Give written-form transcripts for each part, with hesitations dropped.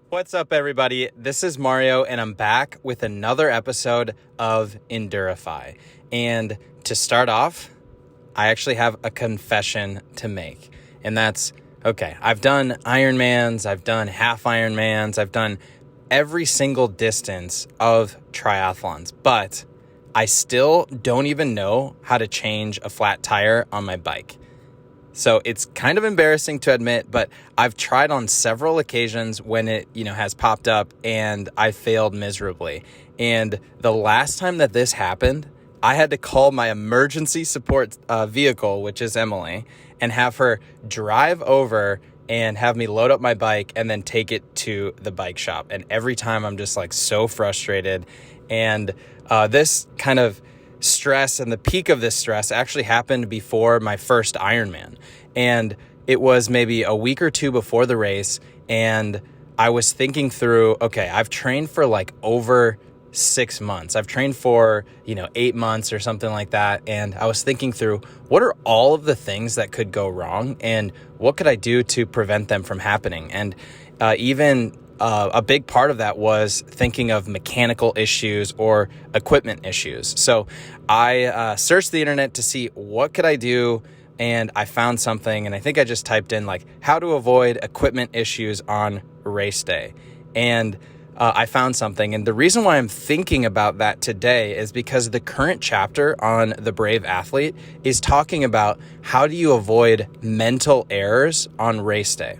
What's up, everybody? This is Mario, and I'm back with another episode of Endurify. And to start off, I actually have a confession to make. And that's, okay, I've done Ironmans, I've done half Ironmans, I've done every single distance of triathlons, but I still don't even know how to change a flat tire on my bike. So it's kind of embarrassing to admit, but I've tried on several occasions when it, has popped up and I failed miserably. And the last time that this happened, I had to call my emergency support vehicle, which is Emily, and have her drive over and have me load up my bike and then take it to the bike shop. And every time I'm just like so frustrated. And this kind of stress and the peak of this stress actually happened before my first Ironman. And it was maybe a week or two before the race. And I was thinking through, okay, I've trained for like over 6 months. I've trained for, 8 months or something like that. And I was thinking through, what are all of the things that could go wrong and what could I do to prevent them from happening? And a big part of that was thinking of mechanical issues or equipment issues. So I searched the internet to see what could I do, and I found something, and I think I just typed in like how to avoid equipment issues on race day. And I found something. And the reason why I'm thinking about that today is because the current chapter on The Brave Athlete is talking about how do you avoid mental errors on race day.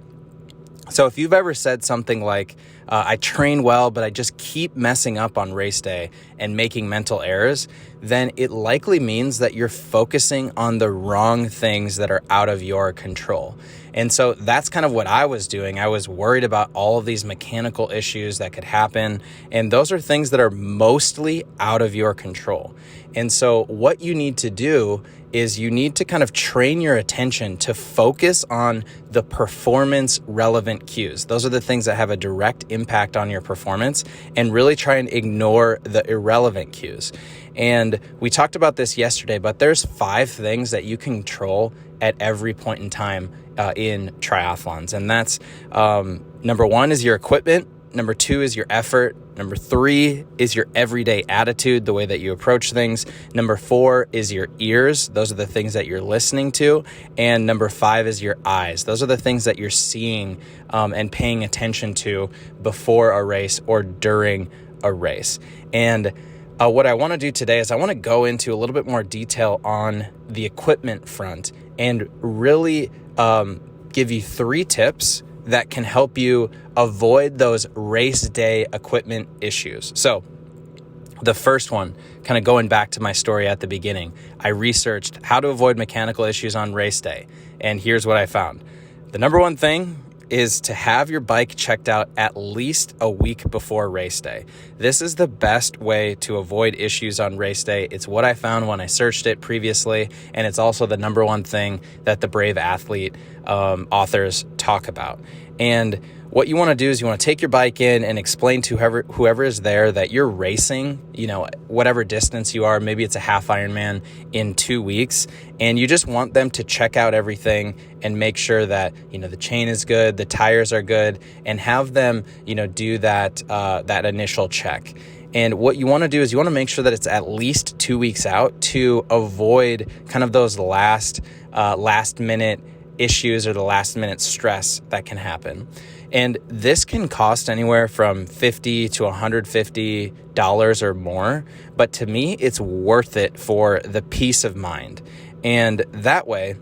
So if you've ever said something like, I train well, but I just keep messing up on race day and making mental errors, then it likely means that you're focusing on the wrong things that are out of your control. And so that's kind of what I was doing. I was worried about all of these mechanical issues that could happen. And those are things that are mostly out of your control. And so what you need to do is you need to kind of train your attention to focus on the performance relevant cues. Those are the things that have a direct impact on your performance, and really try and ignore the irrelevant cues. And we talked about this yesterday, but there's 5 things that you control at every point in time in triathlons. And that's number 1 is your equipment. Number 2 is your effort. Number 3 is your everyday attitude, the way that you approach things. Number 4 is your ears. Those are the things that you're listening to. And number 5 is your eyes. Those are the things that you're seeing and paying attention to before a race or during a race. And what I want to do today is I want to go into a little bit more detail on the equipment front and really give you 3 tips that can help you avoid those race day equipment issues. So the first one, kind of going back to my story at the beginning, I researched how to avoid mechanical issues on race day. And here's what I found. The number 1 thing is to have your bike checked out at least a week before race day. This is the best way to avoid issues on race day. It's what I found when I searched it previously, and it's also the number 1 thing that the Brave Athlete authors talk about. And what you want to do is you want to take your bike in and explain to whoever is there that you're racing, whatever distance you are, maybe it's a half Ironman in 2 weeks, and you just want them to check out everything and make sure that, the chain is good, the tires are good, and have them, do that initial check. And what you want to do is you want to make sure that it's at least 2 weeks out to avoid kind of those last minute issues or the last minute stress that can happen. And this can cost anywhere from $50 to $150 or more. But to me, it's worth it for the peace of mind. And that way,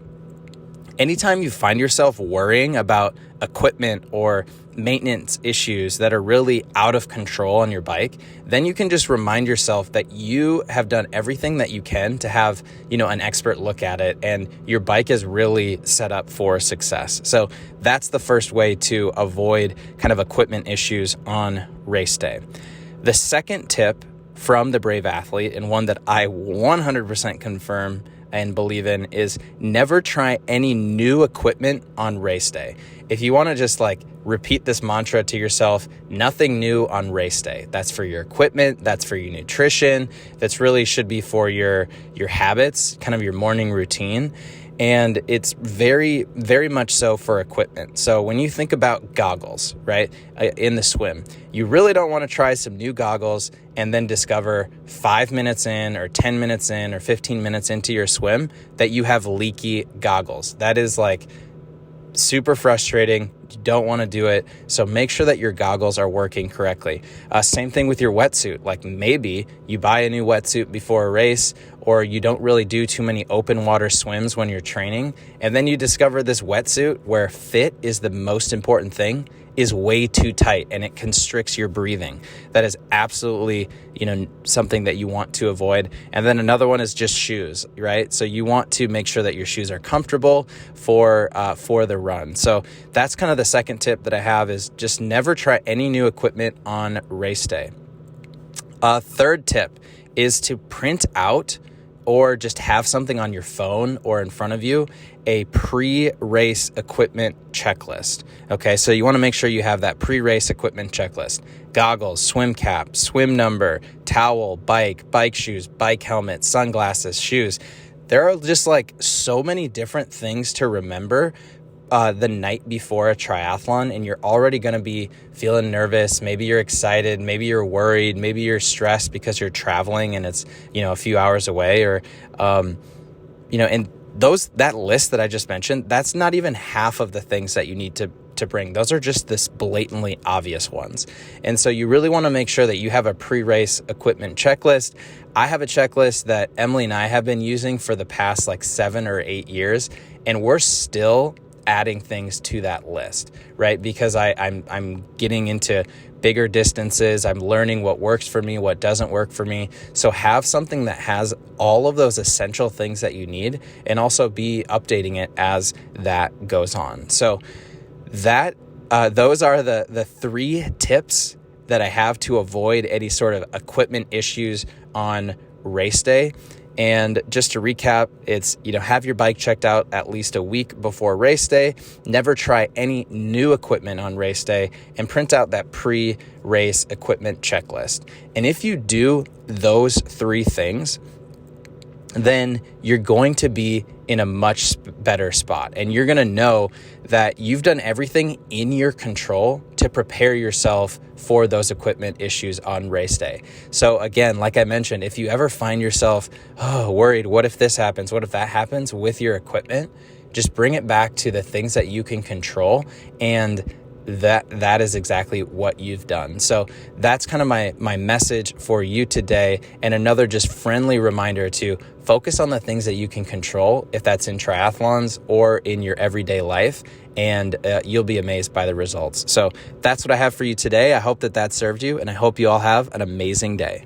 anytime you find yourself worrying about equipment or maintenance issues that are really out of control on your bike, then you can just remind yourself that you have done everything that you can to have, an expert look at it, and your bike is really set up for success. So that's the first way to avoid kind of equipment issues on race day. The second tip from the Brave Athlete, and one that I 100% confirm and believe in, is never try any new equipment on race day. If you want to just repeat this mantra to yourself, nothing new on race day. That's for your equipment, that's for your nutrition, that's really should be for your habits, kind of your morning routine. And it's very, very much so for equipment. So when you think about goggles, right, in the swim, you really don't want to try some new goggles and then discover 5 minutes in or 10 minutes in or 15 minutes into your swim that you have leaky goggles. That is like super frustrating. You don't want to do it. So make sure that your goggles are working correctly. Same thing with your wetsuit. Like maybe you buy a new wetsuit before a race, or you don't really do too many open water swims when you're training. And then you discover this wetsuit where fit is the most important thing is way too tight and it constricts your breathing. That is absolutely, something that you want to avoid. And then another one is just shoes, right? So you want to make sure that your shoes are comfortable for the run. So that's kind of the second tip that I have, is just never try any new equipment on race day. Third tip is to print out or just have something on your phone or in front of you, a pre-race equipment checklist. Okay, so you want to make sure you have that pre-race equipment checklist. Goggles, swim cap, swim number, towel, bike shoes, bike helmet, sunglasses, shoes. There are just like so many different things to remember the night before a triathlon, and you're already going to be feeling nervous. Maybe you're excited, maybe you're worried, maybe you're stressed because you're traveling and it's, a few hours away, or, and that list that I just mentioned, that's not even half of the things that you need to bring. Those are just this blatantly obvious ones. And so you really want to make sure that you have a pre-race equipment checklist. I have a checklist that Emily and I have been using for the past 7 or 8 years, and we're still adding things to that list, right? Because I'm getting into bigger distances. I'm learning what works for me, what doesn't work for me. So have something that has all of those essential things that you need, and also be updating it as that goes on. So that those are the 3 tips that I have to avoid any sort of equipment issues on race day. And just to recap, it's, have your bike checked out at least a week before race day, never try any new equipment on race day, and print out that pre-race equipment checklist. And if you do those 3 things, then you're going to be in a much better spot. And you're going to know that you've done everything in your control to prepare yourself for those equipment issues on race day. So again, like I mentioned, if you ever find yourself worried, what if this happens? What if that happens with your equipment? Just bring it back to the things that you can control, and that is exactly what you've done. So that's kind of my message for you today, and another just friendly reminder to focus on the things that you can control, if that's in triathlons or in your everyday life, and you'll be amazed by the results. So that's what I have for you today. I hope that served you, and I hope you all have an amazing day.